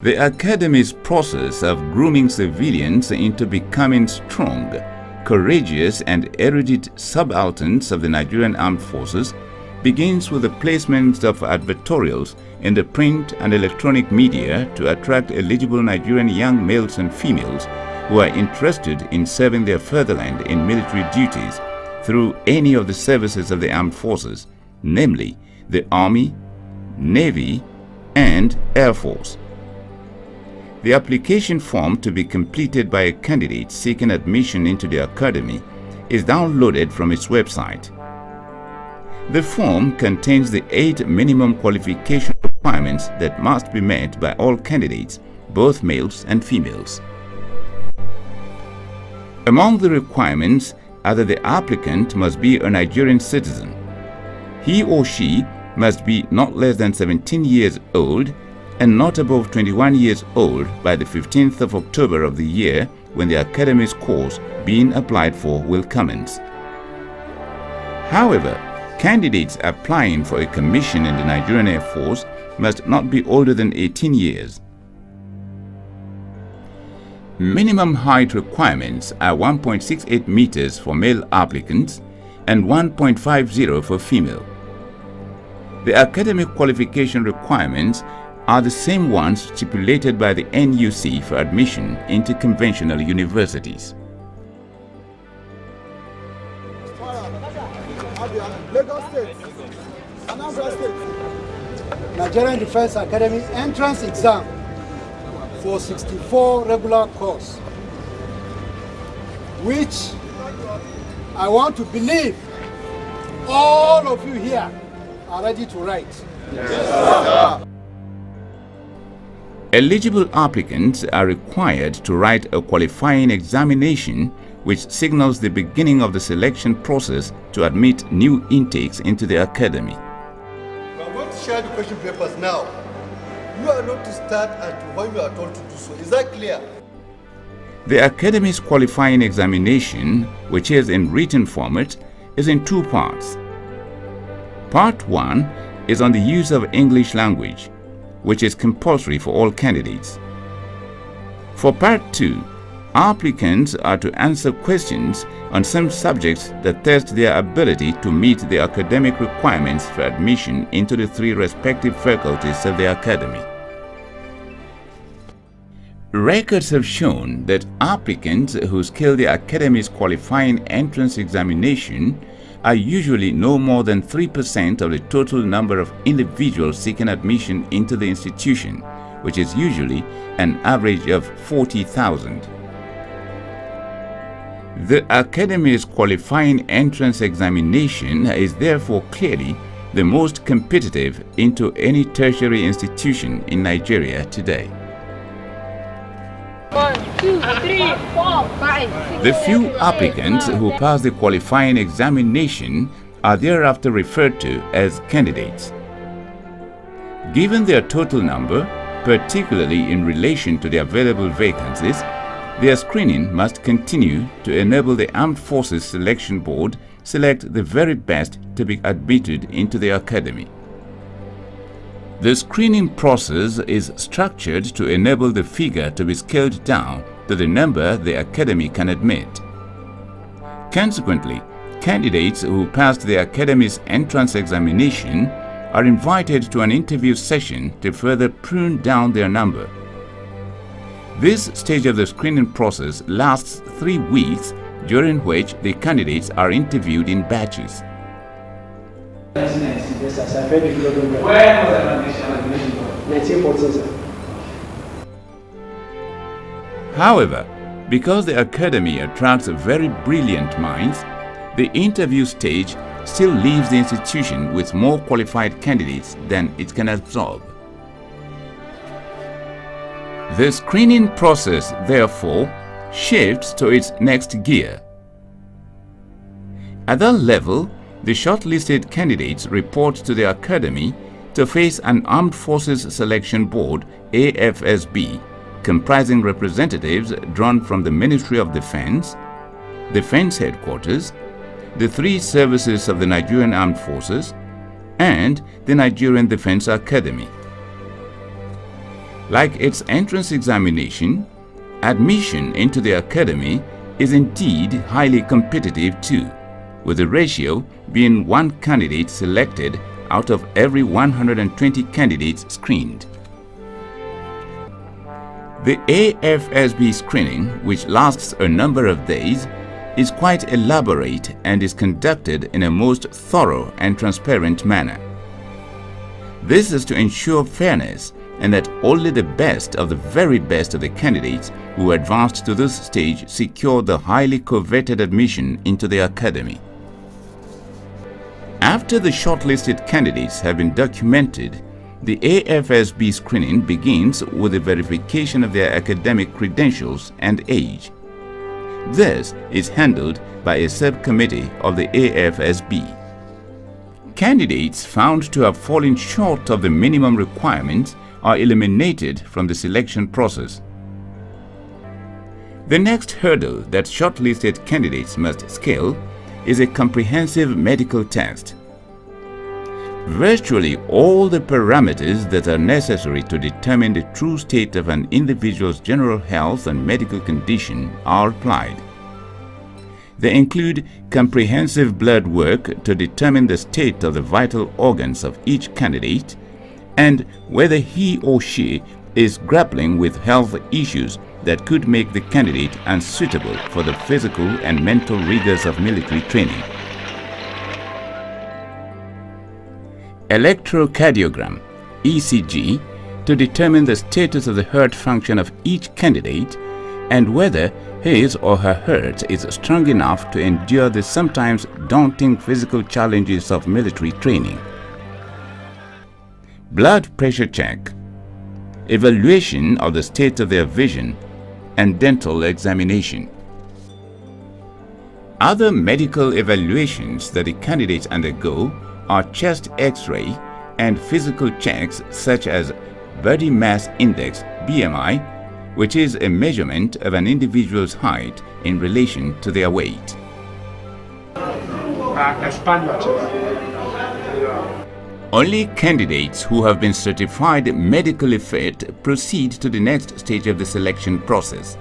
The Academy's process of grooming civilians into becoming strong, courageous and erudite subalterns of the Nigerian Armed Forces begins with the placement of advertorials in the print and electronic media to attract eligible Nigerian young males and females who are interested in serving their fatherland in military duties through any of the services of the armed forces, namely the Army, Navy, and Air Force. The application form to be completed by a candidate seeking admission into the Academy is downloaded from its website. The form contains the 8 minimum qualification requirements that must be met by all candidates, both males and females. Among the requirements are that the applicant must be a Nigerian citizen. He or she must be not less than 17 years old and not above 21 years old by the 15th of October of the year when the Academy's course being applied for will commence. However, candidates applying for a commission in the Nigerian Air Force must not be older than 18 years. Minimum height requirements are 1.68 meters for male applicants and 1.50 for female. The academic qualification requirements are the same ones stipulated by the NUC for admission into conventional universities. Nigerian Defense Academy entrance exam for 64 regular course, which I want to believe all of you here are ready to write. Yes, sir. Eligible applicants are required to write a qualifying examination which signals the beginning of the selection process to admit new intakes into the academy. We are going to share the question papers now. You are not to start at when you are told to do so. Is that clear? The academy's qualifying examination, which is in written format, is in 2 parts. Part 1 is on the use of English language, which is compulsory for all candidates. For Part 2, applicants are to answer questions on some subjects that test their ability to meet the academic requirements for admission into the 3 respective faculties of the academy. Records have shown that applicants who scale the academy's qualifying entrance examination are usually no more than 3% of the total number of individuals seeking admission into the institution, which is usually an average of 40,000. The Academy's qualifying entrance examination is therefore clearly the most competitive into any tertiary institution in Nigeria today. 1, 2, 3, 4, 5, 6, The few applicants who pass the qualifying examination are thereafter referred to as candidates. Given their total number, particularly in relation to the available vacancies, their screening must continue to enable the Armed Forces Selection Board select the very best to be admitted into the academy. The screening process is structured to enable the figure to be scaled down to the number the academy can admit. Consequently, candidates who passed the academy's entrance examination are invited to an interview session to further prune down their number. This stage of the screening process lasts 3 weeks, during which the candidates are interviewed in batches. However, because the academy attracts very brilliant minds, the interview stage still leaves the institution with more qualified candidates than it can absorb. The screening process, therefore, shifts to its next gear. At that level, the shortlisted candidates report to the academy to face an Armed Forces Selection Board (AFSB) comprising representatives drawn from the Ministry of Defense, Defense Headquarters, the 3 services of the Nigerian Armed Forces, and the Nigerian Defense Academy. Like its entrance examination, admission into the academy is indeed highly competitive too, with the ratio being one candidate selected out of every 120 candidates screened. The AFSB screening, which lasts a number of days, is quite elaborate and is conducted in a most thorough and transparent manner. This is to ensure fairness and that only the best of the very best of the candidates who advanced to this stage secure the highly coveted admission into the academy. After the shortlisted candidates have been documented, the AFSB screening begins with the verification of their academic credentials and age. This is handled by a subcommittee of the AFSB. Candidates found to have fallen short of the minimum requirements are eliminated from the selection process. The next hurdle that shortlisted candidates must scale is a comprehensive medical test. Virtually all the parameters that are necessary to determine the true state of an individual's general health and medical condition are applied. They include comprehensive blood work to determine the state of the vital organs of each candidate and whether he or she is grappling with health issues that could make the candidate unsuitable for the physical and mental rigors of military training. Electrocardiogram, ECG, to determine the status of the heart function of each candidate and whether his or her heart is strong enough to endure the sometimes daunting physical challenges of military training. Blood pressure check, evaluation of the state of their vision, and dental examination. Other medical evaluations that the candidates undergo are chest X-ray and physical checks such as body mass index (BMI), which is a measurement of an individual's height in relation to their weight. Expand your chest. Only candidates who have been certified medically fit proceed to the next stage of the selection process.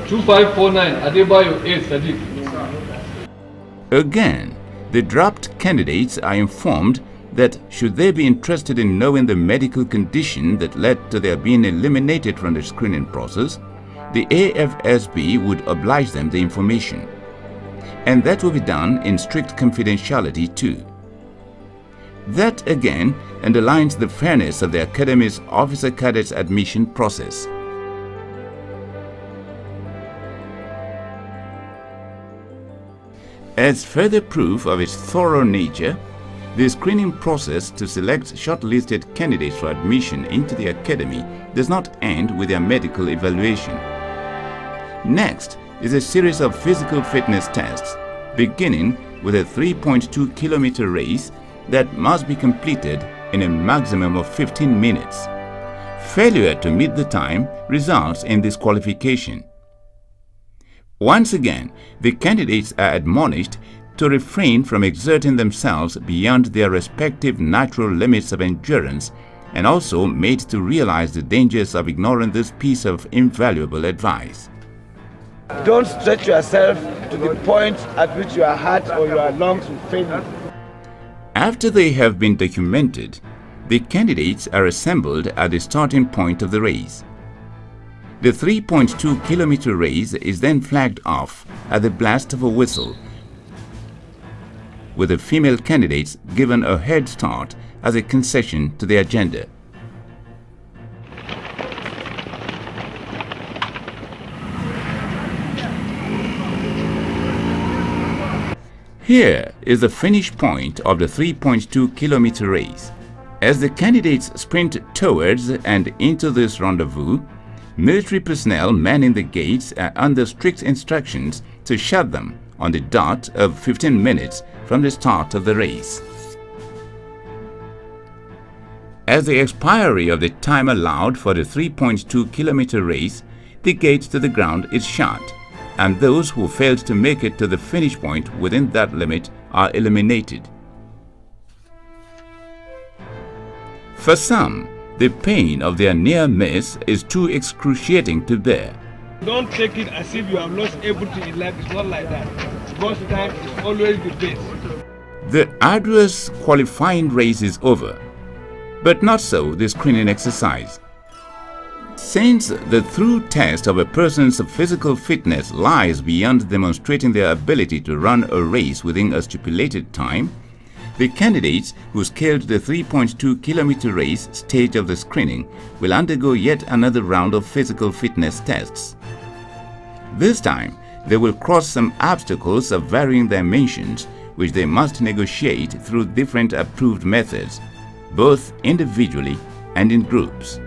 2549 Adebayo A. Sadiq. Again, the dropped candidates are informed that should they be interested in knowing the medical condition that led to their being eliminated from the screening process, the AFSB would oblige them the information. And that will be done in strict confidentiality too. That again underlines the fairness of the Academy's officer cadets admission process. As further proof of its thorough nature, the screening process to select shortlisted candidates for admission into the Academy does not end with their medical evaluation. Next is a series of physical fitness tests, beginning with a 3.2-kilometer race that must be completed in a maximum of 15 minutes. Failure to meet the time results in disqualification. Once again, the candidates are admonished to refrain from exerting themselves beyond their respective natural limits of endurance and also made to realize the dangers of ignoring this piece of invaluable advice. Don't stretch yourself to the point at which your heart or your lungs will fail you. After they have been documented, the candidates are assembled at the starting point of the race. The 3.2-kilometer race is then flagged off at the blast of a whistle, with the female candidates given a head start as a concession to the agenda. Here is the finish point of the 3.2-kilometer race. As the candidates sprint towards and into this rendezvous, military personnel manning the gates are under strict instructions to shut them on the dot of 15 minutes from the start of the race. As the expiry of the time allowed for the 3.2-kilometer race, the gate to the ground is shut, and those who failed to make it to the finish point within that limit are eliminated. For some, The pain of their near miss is too excruciating to bear. Don't take it as if you have lost everything in life. It's not like that. God's time is always the best. The arduous qualifying race is over, but not so the screening exercise. Since the true test of a person's physical fitness lies beyond demonstrating their ability to run a race within a stipulated time, the candidates who scaled the 3.2-kilometer race stage of the screening will undergo yet another round of physical fitness tests. This time, they will cross some obstacles of varying dimensions which they must negotiate through different approved methods, both individually and in groups.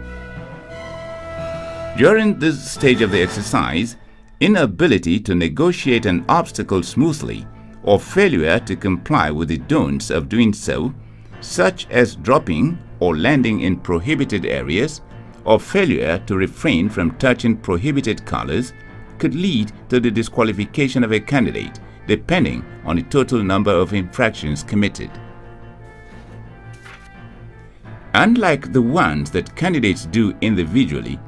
During this stage of the exercise, inability to negotiate an obstacle smoothly or failure to comply with the don'ts of doing so, such as dropping or landing in prohibited areas, or failure to refrain from touching prohibited colors, could lead to the disqualification of a candidate, depending on the total number of infractions committed. Unlike the ones that candidates do individually,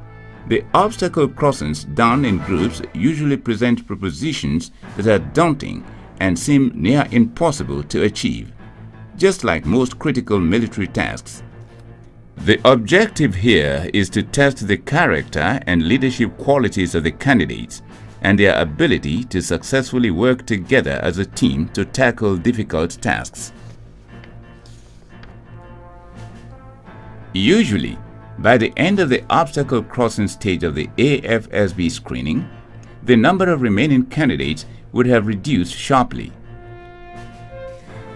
the obstacle crossings done in groups usually present propositions that are daunting and seem near impossible to achieve, just like most critical military tasks. The objective here is to test the character and leadership qualities of the candidates and their ability to successfully work together as a team to tackle difficult tasks. Usually, by the end of the obstacle crossing stage of the AFSB screening, the number of remaining candidates would have reduced sharply.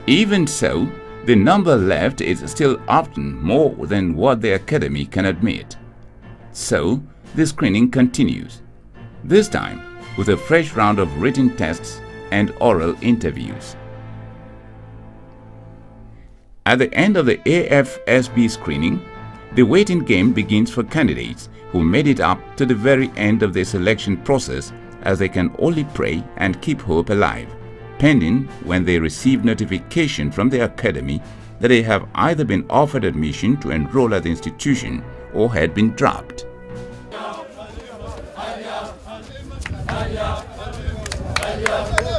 Even so, the number left is still often more than what the Academy can admit. So, the screening continues, this time with a fresh round of written tests and oral interviews. At the end of the AFSB screening, the waiting game begins for candidates who made it up to the very end of the selection process, as they can only pray and keep hope alive, pending when they receive notification from the Academy that they have either been offered admission to enroll at the institution or had been dropped. Hallelujah.